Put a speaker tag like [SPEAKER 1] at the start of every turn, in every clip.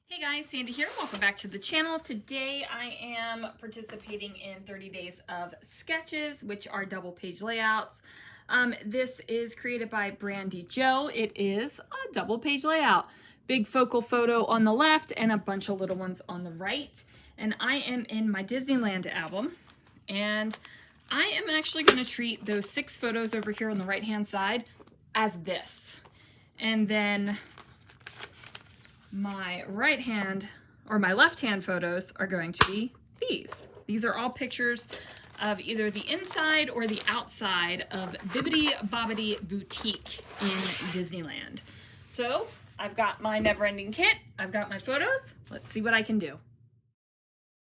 [SPEAKER 1] Hey guys, Sandy here. Welcome back to the channel. Today I am participating in 30 days of sketches, which are double page layouts. This is created by Brandy Joe. It is a double page layout. Big focal photo on the left and a bunch of little ones on the right. And I am in my Disneyland album. And I am actually going to treat those 6 photos over here on the right hand side as this. And then my right hand or my left hand photos are going to be these. These are all pictures of either the inside or the outside of Bibbidi Bobbidi Boutique in Disneyland. So I've got my never-ending kit. I've got my photos. Let's see what I can do. All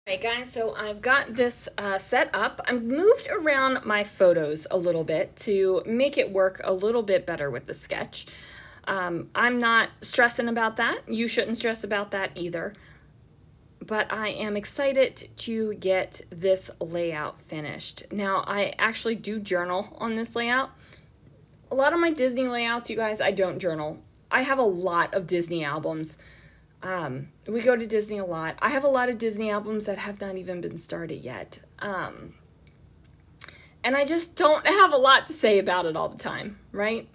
[SPEAKER 1] right, guys, so I've got this set up. I've moved around my photos a little bit to make it work a little bit better with the sketch. I'm not stressing about that. You shouldn't stress about that either. But I am excited to get this layout finished. Now, I actually do journal on this layout. A lot of my Disney layouts, you guys, I don't journal. I have a lot of Disney albums. We go to Disney a lot. I have a lot of Disney albums that have not even been started yet. And I just don't have a lot to say about it all the time, right?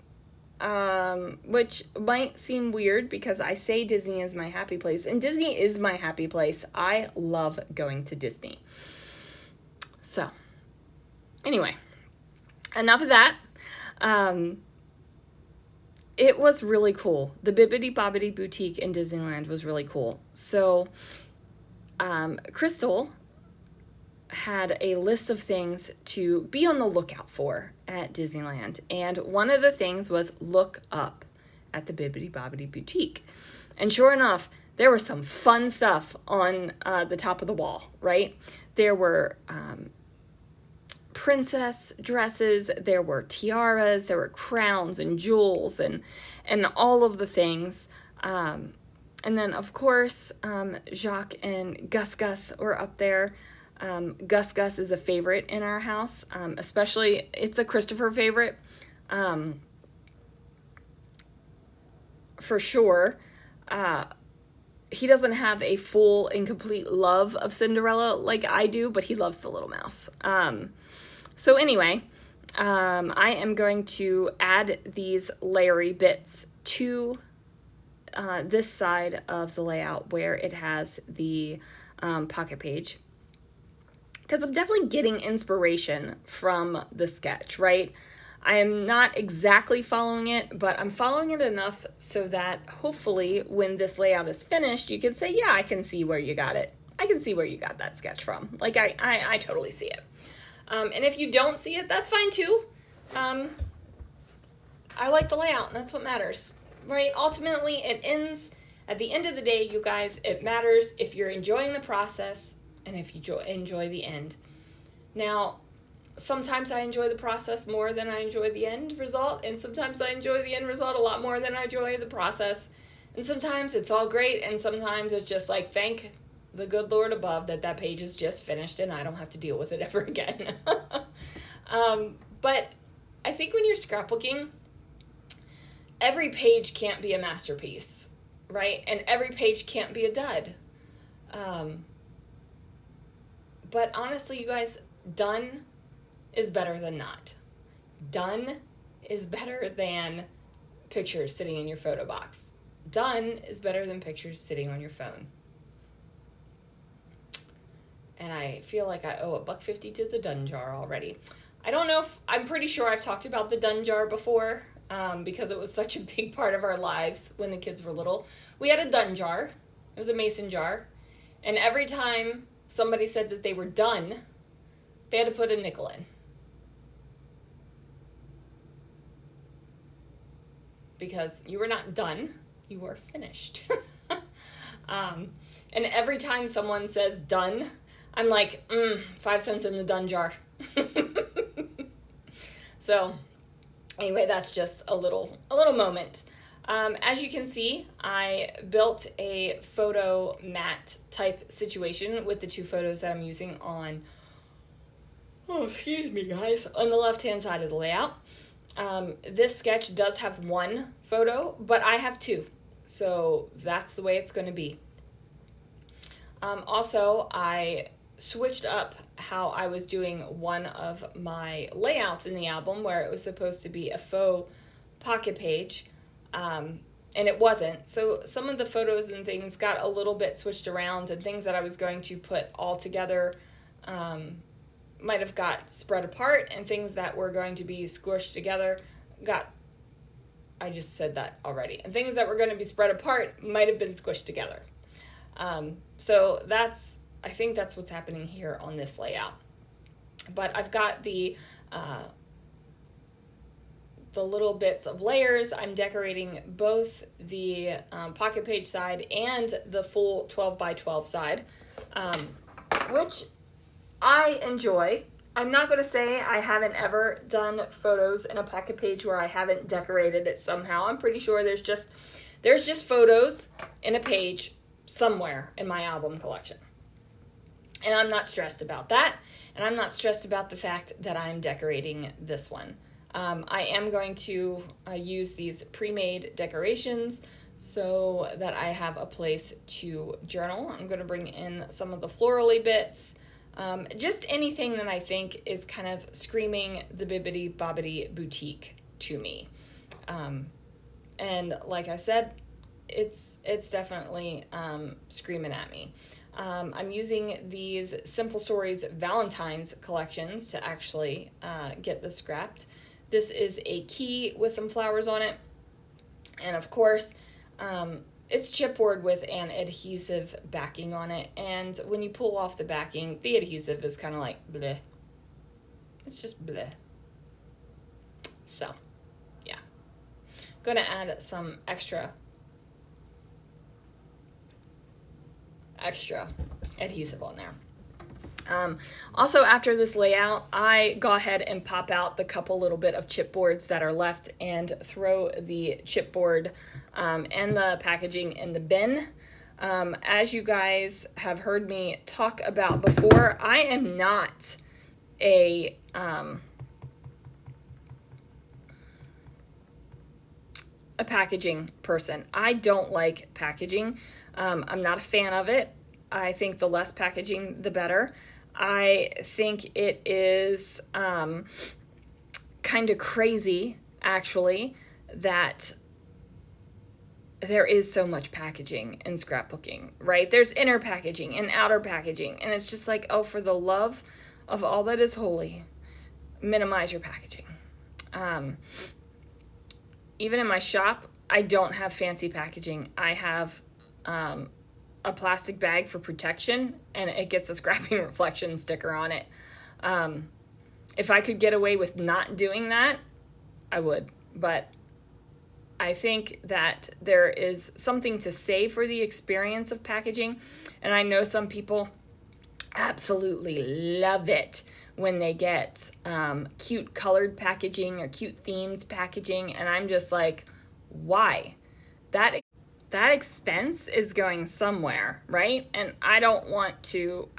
[SPEAKER 1] Which might seem weird because I say Disney is my happy place, and Disney is my happy place. I love going to Disney. So, anyway, enough of that. It was really cool. The Bibbidi Bobbidi Boutique in Disneyland was really cool. So, Crystal had a list of things to be on the lookout for at Disneyland. And one of the things was look up at the Bibbidi Bobbidi Boutique. And sure enough, there was some fun stuff on the top of the wall, right? There were princess dresses, there were tiaras, there were crowns and jewels and all of the things. And then, of course, Jacques and Gus Gus were up there. Gus Gus is a favorite in our house, especially it's a Christopher favorite, for sure. He doesn't have a full and complete love of Cinderella like I do, but he loves the little mouse. So anyway, I am going to add these layery bits to this side of the layout where it has the pocket page. Because I'm definitely getting inspiration from the sketch, right? I am not exactly following it, but I'm following it enough so that hopefully when this layout is finished, you can say, yeah, I can see where you got it. I can see where you got that sketch from. Like, I totally see it. And if you don't see it, that's fine too. I like the layout, and that's what matters, right? Ultimately, it ends, at the end of the day, you guys, it matters if you're enjoying the process and if you enjoy the end. Now, sometimes I enjoy the process more than I enjoy the end result, and sometimes I enjoy the end result a lot more than I enjoy the process. And sometimes it's all great, and sometimes it's just like, thank the good Lord above that page is just finished and I don't have to deal with it ever again. But I think when you're scrapbooking, every page can't be a masterpiece, right? And every page can't be a dud. But honestly, you guys, done is better than not. Done is better than pictures sitting in your photo box. Done is better than pictures sitting on your phone. And I feel like I owe $1.50 to the done jar already. I don't know if, I'm pretty sure I've talked about the done jar before, because it was such a big part of our lives when the kids were little. We had a done jar. It was a mason jar. And every time somebody said that they were done, they had to put a nickel in. Because you were not done, you were finished. And every time someone says done, I'm like, 5 cents in the done jar. So anyway, that's just a little moment. As you can see, I built a photo mat type situation with the 2 photos that I'm using on, excuse me guys, on the left hand side of the layout. This sketch does have 1 photo, but I have 2. So that's the way it's going to be. Also, I switched up how I was doing one of my layouts in the album where it was supposed to be a faux pocket page, and it wasn't. So some of the photos and things got a little bit switched around, and things that I was going to put all together might have got spread apart, and things that were going to be squished together got, I just said that already, and things that were going to be spread apart might have been squished together. So I think that's what's happening here on this layout. But I've got the little bits of layers. I'm decorating both the pocket page side and the full 12 by 12 side, which I enjoy. I'm not going to say I haven't ever done photos in a pocket page where I haven't decorated it somehow. I'm pretty sure there's just photos in a page somewhere in my album collection. And I'm not stressed about that. And I'm not stressed about the fact that I'm decorating this one. I am going to use these pre-made decorations so that I have a place to journal. I'm going to bring in some of the florally bits. Just anything that I think is kind of screaming the Bibbidi Bobbidi boutique to me. And like I said, it's definitely screaming at me. I'm using these Simple Stories Valentine's collections to actually get this scrapped. This is a key with some flowers on it. And of course, it's chipboard with an adhesive backing on it. And when you pull off the backing, the adhesive is kind of like bleh. It's just bleh. So, yeah. Gonna add some extra adhesive on there. Also, after this layout, I go ahead and pop out the couple little bit of chipboards that are left and throw the chipboard and the packaging in the bin. As you guys have heard me talk about before, I am not a packaging person. I don't like packaging. I'm not a fan of it. I think the less packaging, the better. I think it is kind of crazy, actually, that there is so much packaging in scrapbooking, right? There's inner packaging and outer packaging, and it's just like, oh, for the love of all that is holy, minimize your packaging. Even in my shop, I don't have fancy packaging. I have a plastic bag for protection, and it gets a scrapping reflection sticker on it. If I could get away with not doing that, I would. But I think that there is something to say for the experience of packaging, and I know some people absolutely love it when they get cute colored packaging or cute themed packaging, and I'm just like, why? That expense is going somewhere, right? And I don't want to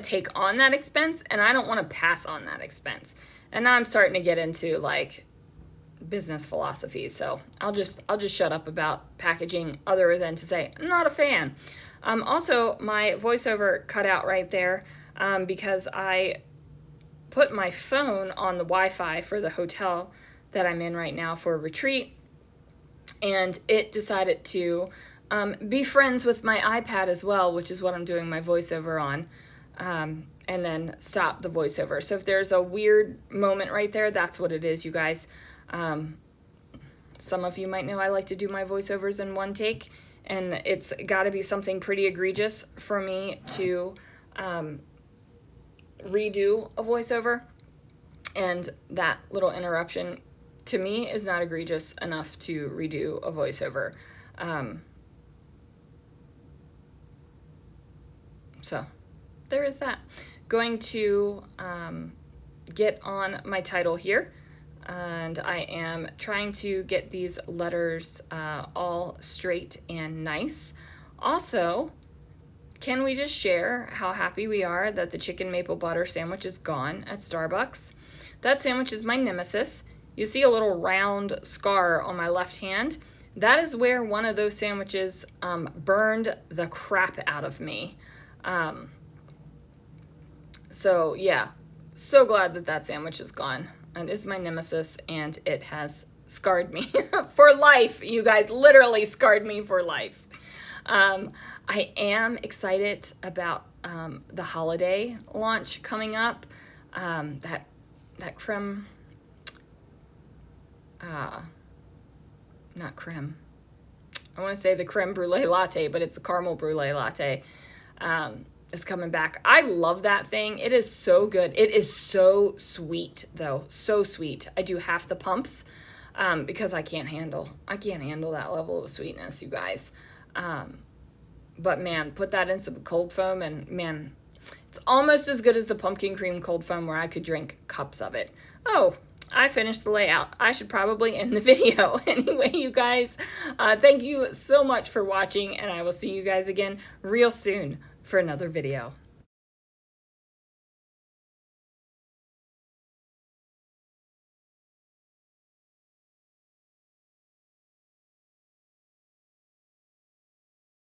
[SPEAKER 1] take on that expense, and I don't want to pass on that expense. And now I'm starting to get into like business philosophy, so I'll just shut up about packaging, other than to say I'm not a fan. Also, my voiceover cut out right there because I put my phone on the Wi-Fi for the hotel that I'm in right now for a retreat, and it decided to be friends with my iPad as well, which is what I'm doing my voiceover on, and then stop the voiceover. So if there's a weird moment right there, that's what it is, you guys. Some of you might know I like to do my voiceovers in one take, and it's got to be something pretty egregious for me to redo a voiceover, and that little interruption to me is not egregious enough to redo a voiceover. So there is that. Going to get on my title here, and I am trying to get these letters all straight and nice. Also, can we just share how happy we are that the chicken maple butter sandwich is gone at Starbucks? That sandwich is my nemesis. You see a little round scar on my left hand. That is where one of those sandwiches burned the crap out of me. So yeah, so glad that that sandwich is gone. It is my nemesis, and it has scarred me for life. You guys, literally scarred me for life. I am excited about the holiday launch coming up. That creme, not creme. I want to say the creme brulee latte, but it's the caramel brulee latte. Is coming back. I love that thing. It is so good. It is so sweet though. So sweet. I do half the pumps because I can't handle that level of sweetness, you guys. But man, put that in some cold foam and man, it's almost as good as the pumpkin cream cold foam where I could drink cups of it. Oh, I finished the layout. I should probably end the video. Anyway, you guys, thank you so much for watching, and I will see you guys again real soon for another video.